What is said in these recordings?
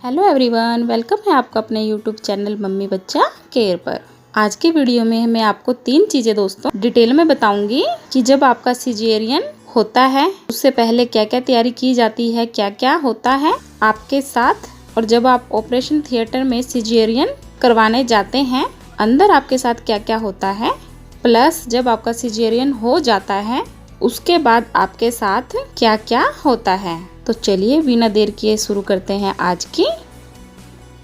Hello everyone, welcome है आपका अपने यूट्यूब चैनल मम्मी बच्चा केयर पर। आज के वीडियो में मैं आपको 3 चीज़ें दोस्तों डिटेल में बताऊंगी कि जब आपका सिजेरियन होता है उससे पहले क्या क्या तैयारी की जाती है, क्या क्या होता है आपके साथ, और जब आप ऑपरेशन थिएटर में सिजेरियन करवाने जाते हैं अंदर आपके साथ क्या क्या होता है, प्लस जब आपका सिजेरियन हो जाता है उसके बाद आपके साथ क्या क्या होता है। तो चलिए बिना देर किए शुरू करते हैं आज की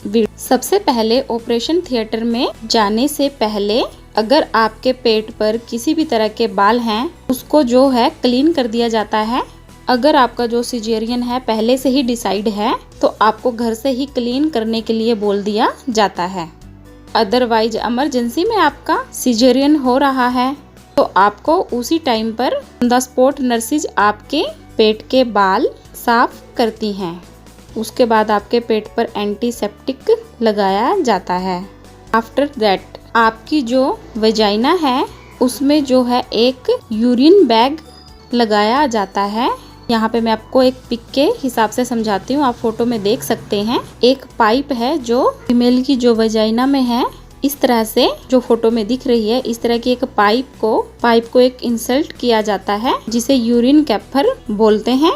वीडियो। सबसे पहले ऑपरेशन थिएटर में जाने से पहले अगर आपके पेट पर किसी भी तरह के बाल हैं उसको जो है क्लीन कर दिया जाता है। अगर आपका जो सिजेरियन है पहले से ही डिसाइड है तो आपको घर से ही क्लीन करने के लिए बोल दिया जाता है। अदरवाइज इमरजेंसी में आपका सिजेरियन हो रहा है तो आपको उसी टाइम पर ऑन द स्पॉट नर्सिज आपके पेट के बाल साफ करती हैं। उसके बाद आपके पेट पर एंटीसेप्टिक लगाया जाता है। आफ्टर दैट आपकी जो वजाइना है उसमें जो है एक यूरिन बैग लगाया जाता है। यहाँ पे मैं आपको एक पिक के हिसाब से समझाती हूँ, आप फोटो में देख सकते हैं। एक पाइप है जो फीमेल की जो वजाइना में है, इस तरह से जो फोटो में दिख रही है, इस तरह की एक पाइप को एक इंसर्ट किया जाता है जिसे यूरिन कैफर बोलते हैं।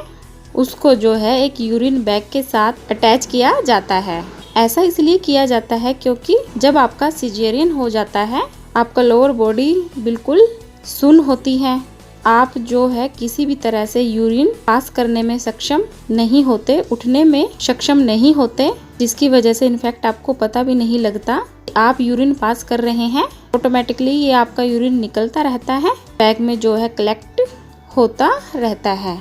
उसको जो है एक यूरिन बैग के साथ अटैच किया जाता है। ऐसा इसलिए किया जाता है क्योंकि जब आपका सिजेरियन हो जाता है आपका लोअर बॉडी बिल्कुल सुन्न होती है। आप जो है किसी भी तरह से यूरिन पास करने में सक्षम नहीं होते, उठने में सक्षम नहीं होते, जिसकी वजह से इनफैक्ट आपको पता भी नहीं लगता आप यूरिन पास कर रहे हैं। ऑटोमेटिकली ये आपका यूरिन निकलता रहता है, बैग में जो है कलेक्ट होता रहता है।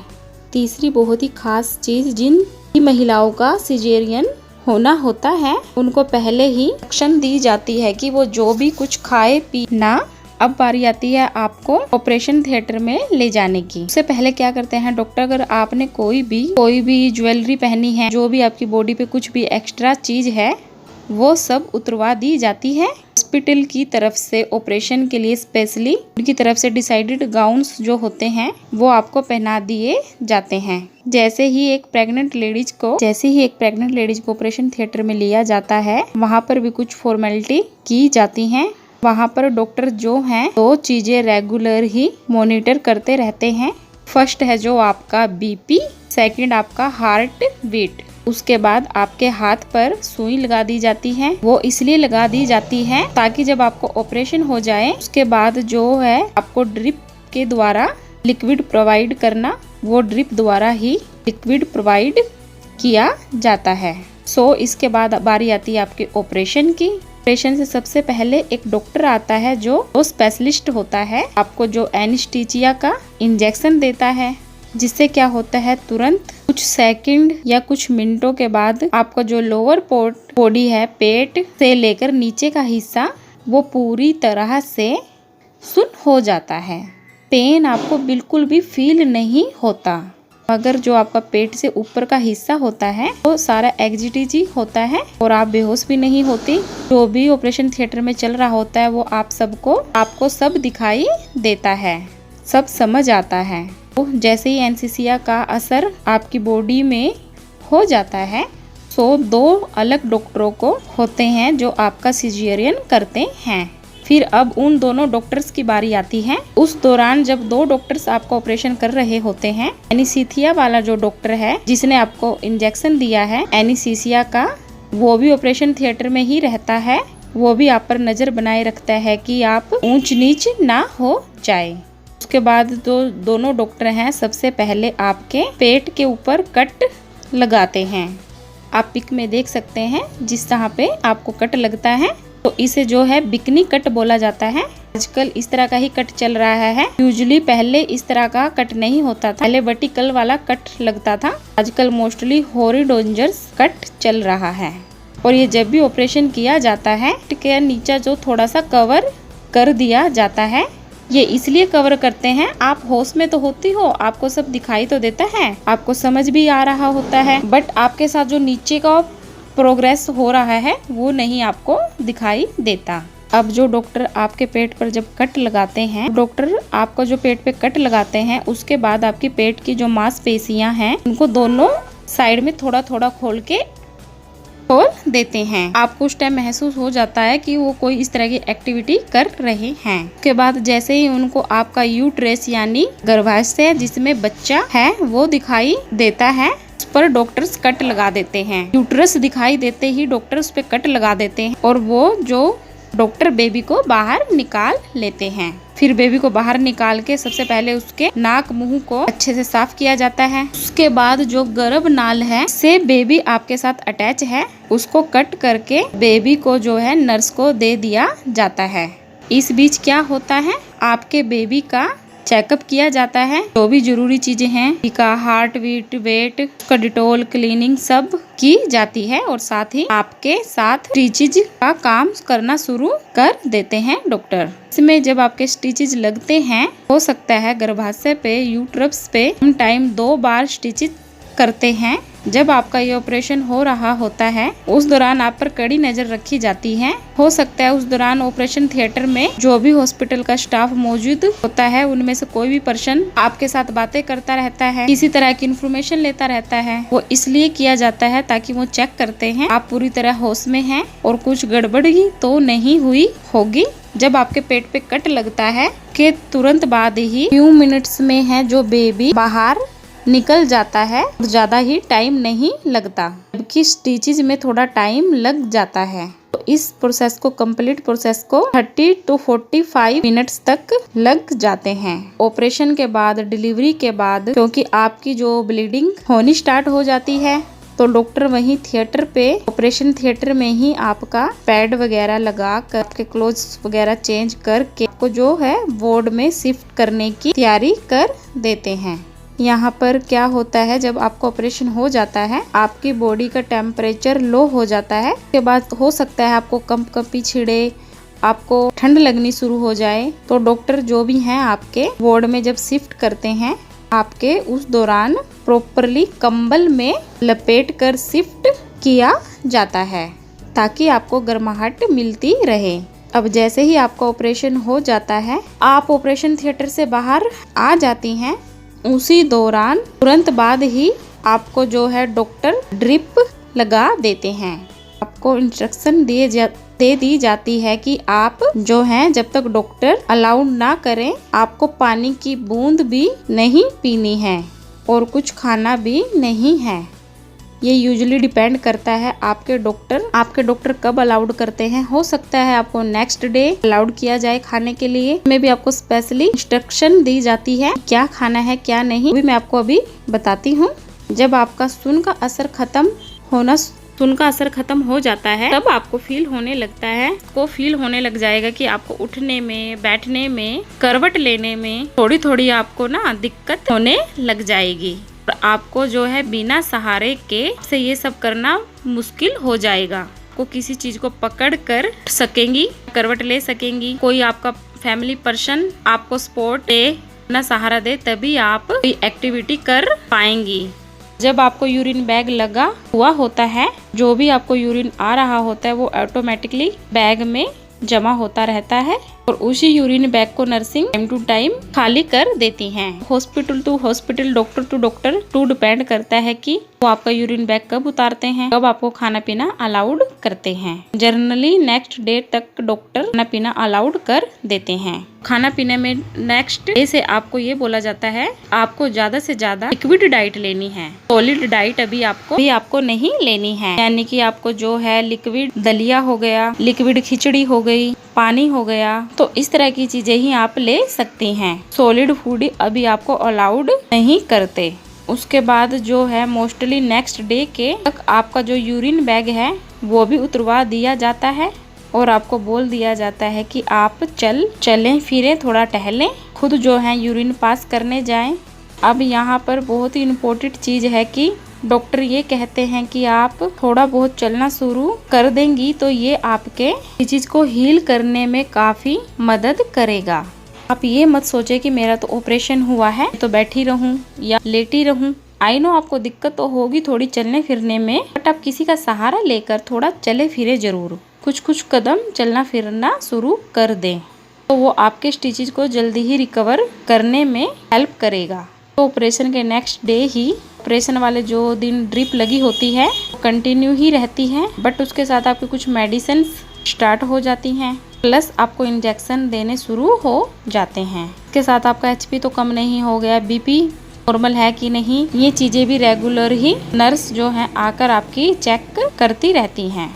तीसरी बहुत ही खास चीज, जिन महिलाओं का सिजेरियन होना होता है उनको पहले ही इंस्ट्रक्शन दी जाती है कि वो जो भी कुछ खाए पीना। अब बारी आती है आपको ऑपरेशन थिएटर में ले जाने की। उससे पहले क्या करते हैं डॉक्टर, अगर आपने कोई भी ज्वेलरी पहनी है, जो भी आपकी बॉडी पे कुछ भी एक्स्ट्रा चीज है वो सब उतरवा दी जाती है। हॉस्पिटल की तरफ से ऑपरेशन के लिए स्पेशली उनकी तरफ से डिसाइडेड गाउन्स जो होते हैं वो आपको पहना दिए जाते हैं। जैसे ही एक प्रेग्नेंट लेडीज को ऑपरेशन थिएटर में लिया जाता है वहाँ पर भी कुछ फॉर्मेलिटी की जाती है। वहाँ पर डॉक्टर जो हैं 2 चीजें रेगुलर ही मॉनिटर करते रहते हैं। फर्स्ट है जो आपका बीपी, सेकंड आपका हार्ट बीट। उसके बाद आपके हाथ पर सुई लगा दी जाती है। वो इसलिए लगा दी जाती है ताकि जब आपको ऑपरेशन हो जाए उसके बाद जो है आपको ड्रिप के द्वारा लिक्विड प्रोवाइड करना, वो ड्रिप द्वारा ही लिक्विड प्रोवाइड किया जाता है। इसके बाद बारी आती है आपके ऑपरेशन की। ऑपरेशन से सबसे पहले एक डॉक्टर आता है जो स्पेशलिस्ट होता है, आपको जो एनेस्थीसिया का इंजेक्शन देता है, जिससे क्या होता है तुरंत कुछ सेकंड या कुछ मिनटों के बाद आपका जो लोअर बॉडी है, पेट से लेकर नीचे का हिस्सा, वो पूरी तरह से सुन्न हो जाता है। पेन आपको बिल्कुल भी फील नहीं होता, मगर जो आपका पेट से ऊपर का हिस्सा होता है वो सारा एग्जिटिजी होता है और आप बेहोश भी नहीं होती। जो भी ऑपरेशन थिएटर में चल रहा होता है वो आपको सब दिखाई देता है, सब समझ आता है। जैसे ही एनेस्थीसिया का असर आपकी बॉडी में हो जाता है 2 अलग डॉक्टरों को होते हैं जो आपका सिजेरियन करते हैं। फिर अब उन दोनों डॉक्टर्स की बारी आती है। उस दौरान जब 2 डॉक्टर्स आपका ऑपरेशन कर रहे होते हैं, एनेस्थीसिया वाला जो डॉक्टर है जिसने आपको इंजेक्शन दिया है एनेस्थीसिया का, वो भी ऑपरेशन थिएटर में ही रहता है। वो भी आप पर नजर बनाए रखता है कि आप ऊंच नीच ना हो जाए। उसके बाद दोनों डॉक्टर हैं सबसे पहले आपके पेट के ऊपर कट लगाते हैं। आप पिक में देख सकते हैं जिस तरह पे आपको कट लगता है, तो इसे जो है बिकनी कट बोला जाता है। आजकल इस तरह का ही कट चल रहा है। यूजुअली पहले इस तरह का कट नहीं होता था, पहले वर्टिकल वाला कट लगता था। आजकल मोस्टली हॉरिजॉन्टल कट चल रहा है। और ये जब भी ऑपरेशन किया जाता है के नीचे जो थोड़ा सा कवर कर दिया जाता है, ये इसलिए कवर करते हैं, आप होश में तो होती हो, आपको सब दिखाई तो देता है, आपको समझ भी आ रहा होता है, बट आपके साथ जो नीचे का प्रोग्रेस हो रहा है वो नहीं आपको दिखाई देता। अब जो डॉक्टर आपके पेट पर जब कट लगाते हैं, डॉक्टर आपको जो पेट पे कट लगाते हैं उसके बाद आपकी पेट की जो मांसपेशियां हैं उनको दोनों साइड में थोड़ा थोड़ा खोल के खोल देते हैं। आपको उस टाइम महसूस हो जाता है कि वो कोई इस तरह की एक्टिविटी कर रहे हैं। उसके बाद जैसे ही उनको आपका यूट्रस यानी गर्भाशय जिसमें बच्चा है वो दिखाई देता है, उस पर डॉक्टर्स कट लगा देते हैं। यूट्रस दिखाई देते ही डॉक्टर उस पे कट लगा देते हैं और वो जो डॉक्टर बेबी को बाहर निकाल लेते हैं। फिर बेबी को बाहर निकाल के सबसे पहले उसके नाक मुंह को अच्छे से साफ किया जाता है। उसके बाद जो गर्भ नाल है से बेबी आपके साथ अटैच है उसको कट करके बेबी को जो है नर्स को दे दिया जाता है। इस बीच क्या होता है, आपके बेबी का चेकअप किया जाता है। जो भी जरूरी चीजें हैं का हार्ट बीट, वेट, उसका डिटॉल क्लीनिंग सब की जाती है और साथ ही आपके साथ स्टिचेज का काम करना शुरू कर देते हैं डॉक्टर। इसमें जब आपके स्टिचेज लगते हैं, हो सकता है गर्भाशय पे यूट्रस पे हम टाइम 2 बार स्टिचेज करते हैं। जब आपका ये ऑपरेशन हो रहा होता है उस दौरान आप पर कड़ी नजर रखी जाती है। हो सकता है उस दौरान ऑपरेशन थिएटर में जो भी हॉस्पिटल का स्टाफ मौजूद होता है उनमें से कोई भी पर्सन आपके साथ बातें करता रहता है, किसी तरह की इन्फॉर्मेशन लेता रहता है। वो इसलिए किया जाता है ताकि वो चेक करते हैं आप पूरी तरह होश में हैं और कुछ गड़बड़ी तो नहीं हुई होगी। जब आपके पेट पे कट लगता है के तुरंत बाद ही फ्यू मिनट्स में है जो बेबी बाहर निकल जाता है, ज्यादा ही टाइम नहीं लगता, जबकि स्टिचेज में थोड़ा टाइम लग जाता है। तो इस प्रोसेस को कंप्लीट प्रोसेस को 30 to 45 मिनट्स तक लग जाते हैं। ऑपरेशन के बाद, डिलीवरी के बाद क्योंकि आपकी जो ब्लीडिंग होनी स्टार्ट हो जाती है तो डॉक्टर वहीं थिएटर पे, ऑपरेशन थिएटर में ही आपका पैड वगैरह लगा कर, आपके क्लोथ्स वगैरह चेंज करके आपको जो है वार्ड में शिफ्ट करने की तैयारी कर देते हैं। यहाँ पर क्या होता है, जब आपका ऑपरेशन हो जाता है आपकी बॉडी का टेम्परेचर लो हो जाता है। उसके बाद हो सकता है आपको कंपी छिड़े, आपको ठंड लगनी शुरू हो जाए। तो डॉक्टर जो भी हैं आपके वार्ड में जब शिफ्ट करते हैं आपके उस दौरान प्रॉपरली कंबल में लपेट कर शिफ्ट किया जाता है ताकि आपको गर्माहट मिलती रहे। अब जैसे ही आपका ऑपरेशन हो जाता है, आप ऑपरेशन थिएटर से बाहर आ जाती हैं, उसी दौरान तुरंत बाद ही आपको जो है डॉक्टर ड्रिप लगा देते हैं। आपको इंस्ट्रक्शन दे दी जाती है कि आप जो हैं जब तक डॉक्टर अलाउड ना करें आपको पानी की बूंद भी नहीं पीनी है और कुछ खाना भी नहीं है। ये यूजुअली डिपेंड करता है आपके डॉक्टर कब अलाउड करते हैं। हो सकता है आपको नेक्स्ट डे अलाउड किया जाए खाने के लिए, में भी आपको स्पेशली इंस्ट्रक्शन दी जाती है क्या खाना है क्या नहीं, भी मैं आपको अभी बताती हूँ। जब आपका सुन का असर खत्म हो जाता है तब आपको फील होने लग जाएगा कि आपको उठने में, बैठने में, करवट लेने में थोड़ी आपको ना दिक्कत होने लग जाएगी। आपको जो है बिना सहारे के से ये सब करना मुश्किल हो जाएगा। को किसी चीज को पकड़ कर सकेंगी, करवट ले सकेंगी, कोई आपका फैमिली पर्सन आपको सपोर्ट दे, ना सहारा दे, तभी आप कोई एक्टिविटी कर पाएंगी। जब आपको यूरिन बैग लगा हुआ होता है, जो भी आपको यूरिन आ रहा होता है वो ऑटोमेटिकली बैग में जमा होता रहता है और उसी यूरिन बैग को नर्सिंग टाइम टू टाइम खाली कर देती हैं। Hospital to hospital, doctor to doctor to depend करता है कि वो आपका यूरिन बैग कब उतारते हैं, कब आपको खाना पीना अलाउड करते हैं। जनरली नेक्स्ट डे तक डॉक्टर खाना पीना अलाउड कर देते हैं। खाना पीने में नेक्स्ट डे से आपको ये बोला जाता है आपको ज्यादा से ज्यादा लिक्विड डाइट लेनी है, सॉलिड डाइट अभी आपको नहीं लेनी है। यानी कि आपको जो है लिक्विड दलिया हो गया, लिक्विड खिचड़ी हो गई, पानी हो गया, तो इस तरह की चीजें ही आप ले सकती हैं। सॉलिड फूड अभी आपको अलाउड नहीं करते। उसके बाद जो है मोस्टली नेक्स्ट डे के तक आपका जो यूरिन बैग है वो भी उतरवा दिया जाता है और आपको बोल दिया जाता है कि आप चलें फिरें, थोड़ा टहलें, खुद जो है यूरिन पास करने जाएं। अब यहाँ पर बहुत ही इम्पोर्टेंट चीज है कि डॉक्टर ये कहते हैं कि आप थोड़ा बहुत चलना शुरू कर देंगी तो ये आपके इस चीज को हील करने में काफी मदद करेगा। आप ये मत सोचे कि मेरा तो ऑपरेशन हुआ है तो बैठी रहूं या लेटी रहूं। आई नो आपको दिक्कत तो होगी थोड़ी चलने फिरने में, बट आप किसी का सहारा लेकर थोड़ा चले फिरे जरूर, कुछ कदम चलना फिरना शुरू कर दें तो वो आपके स्टिचेज को जल्दी ही रिकवर करने में हेल्प करेगा। तो ऑपरेशन के नेक्स्ट डे ही ऑपरेशन वाले जो दिन ड्रिप लगी होती है कंटिन्यू ही रहती है, बट उसके साथ आपकी कुछ मेडिसिन स्टार्ट हो जाती हैं, प्लस आपको इंजेक्शन देने शुरू हो जाते हैं। इसके साथ आपका HP तो कम नहीं हो गया, BP नॉर्मल है कि नहीं, ये चीज़ें भी रेगुलर ही नर्स जो है आकर आपकी चेक करती रहती हैं।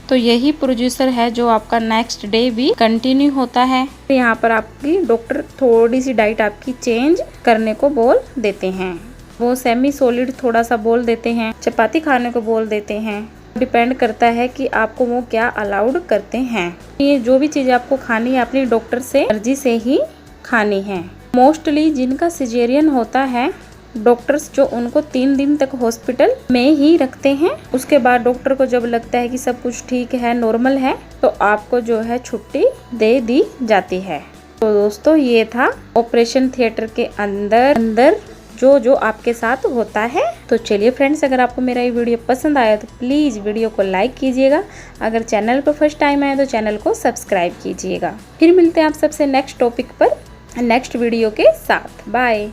तो यही प्रोड्यूसर है जो आपका नेक्स्ट डे भी कंटिन्यू होता है। यहाँ पर आपकी डॉक्टर थोड़ी सी डाइट आपकी चेंज करने को बोल देते हैं, वो सेमी सॉलिड थोड़ा सा बोल देते हैं, चपाती खाने को बोल देते हैं। डिपेंड करता है कि आपको वो क्या अलाउड करते हैं। ये जो भी चीज़ आपको खानी है अपनी डॉक्टर से मर्जी से ही खानी है। मोस्टली जिनका सिजेरियन होता है डॉक्टर्स जो उनको 3 दिन तक हॉस्पिटल में ही रखते हैं। उसके बाद डॉक्टर को जब लगता है कि सब कुछ ठीक है, नॉर्मल है, तो आपको जो है छुट्टी दे दी जाती है। तो दोस्तों ये था ऑपरेशन थिएटर के अंदर जो आपके साथ होता है। तो चलिए फ्रेंड्स, अगर आपको मेरा ये वीडियो पसंद आया तो प्लीज़ वीडियो को लाइक कीजिएगा। अगर चैनल पर फर्स्ट टाइम आए तो चैनल को सब्सक्राइब कीजिएगा। फिर मिलते हैं आप सबसे नेक्स्ट टॉपिक पर नेक्स्ट वीडियो के साथ। बाय।